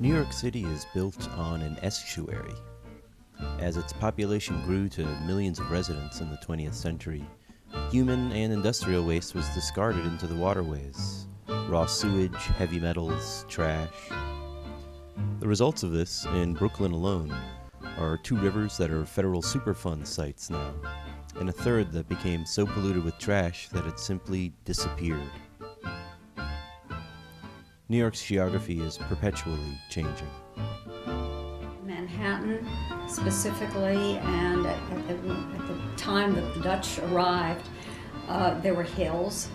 New York City is built on an estuary. As its population grew to millions of residents in the 20th century, human and industrial waste was discarded into the waterways. Raw sewage, heavy metals, trash. The results of this, in Brooklyn alone, are 2 rivers that are federal Superfund sites now, and a third that became so polluted with trash that it simply disappeared. New York's geography is perpetually changing. Manhattan specifically, and at the time that the Dutch arrived, there were hills,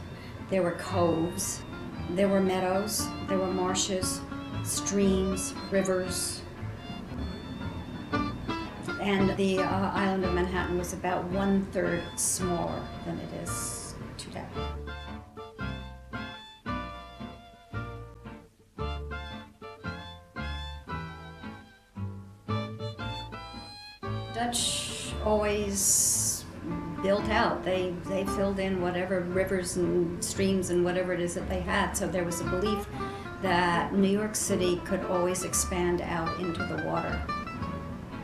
there were coves, there were meadows, there were marshes, streams, rivers. And the island of Manhattan was about 1/3 smaller than it is today. Dutch always built out. They filled in whatever rivers and streams and whatever it is that they had. So there was a belief that New York City could always expand out into the water.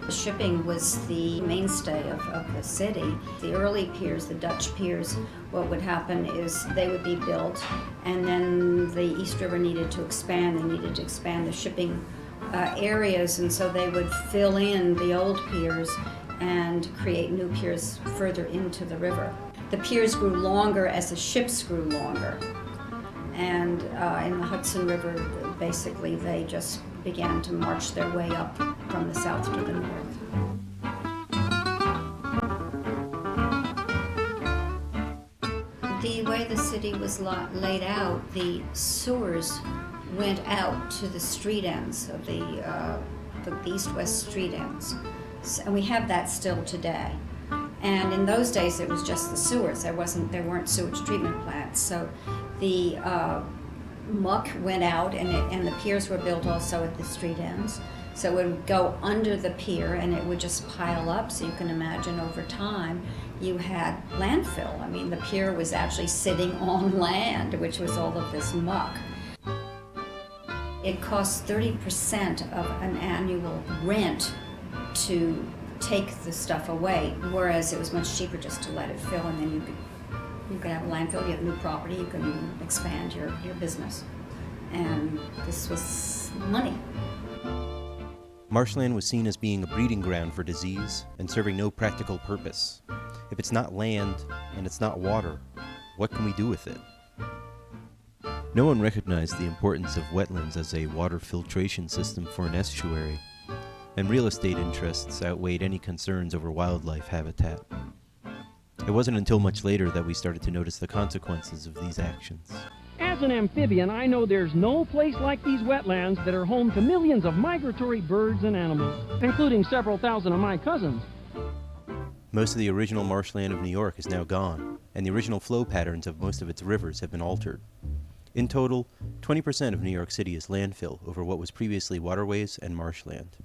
Shipping was the mainstay of the city. The early piers, the Dutch piers, what would happen is they would be built, and then the East River needed to expand. They needed to expand the shipping areas, and so they would fill in the old piers and create new piers further into the river. The piers grew longer as the ships grew longer, and in the Hudson River, basically they just began to march their way up from the south to the north. The way the city was laid out, the sewers went out to the street ends of the east-west street ends. And we have that still today. And in those days, it was just the sewers. There weren't sewage treatment plants. So the muck went out, and the piers were built also at the street ends. So it would go under the pier, and it would just pile up. So you can imagine over time, you had landfill. I mean, the pier was actually sitting on land, which was all of this muck. It cost 30% of an annual rent to take the stuff away, whereas it was much cheaper just to let it fill, and then you could have a landfill, you have new property, you can expand your business. And this was money. Marshland was seen as being a breeding ground for disease and serving no practical purpose. If it's not land and it's not water, what can we do with it? No one recognized the importance of wetlands as a water filtration system for an estuary, and real estate interests outweighed any concerns over wildlife habitat. It wasn't until much later that we started to notice the consequences of these actions. As an amphibian, I know there's no place like these wetlands that are home to millions of migratory birds and animals, including several thousand of my cousins. Most of the original marshland of New York is now gone, and the original flow patterns of most of its rivers have been altered. In total, 20% of New York City is landfill over what was previously waterways and marshland.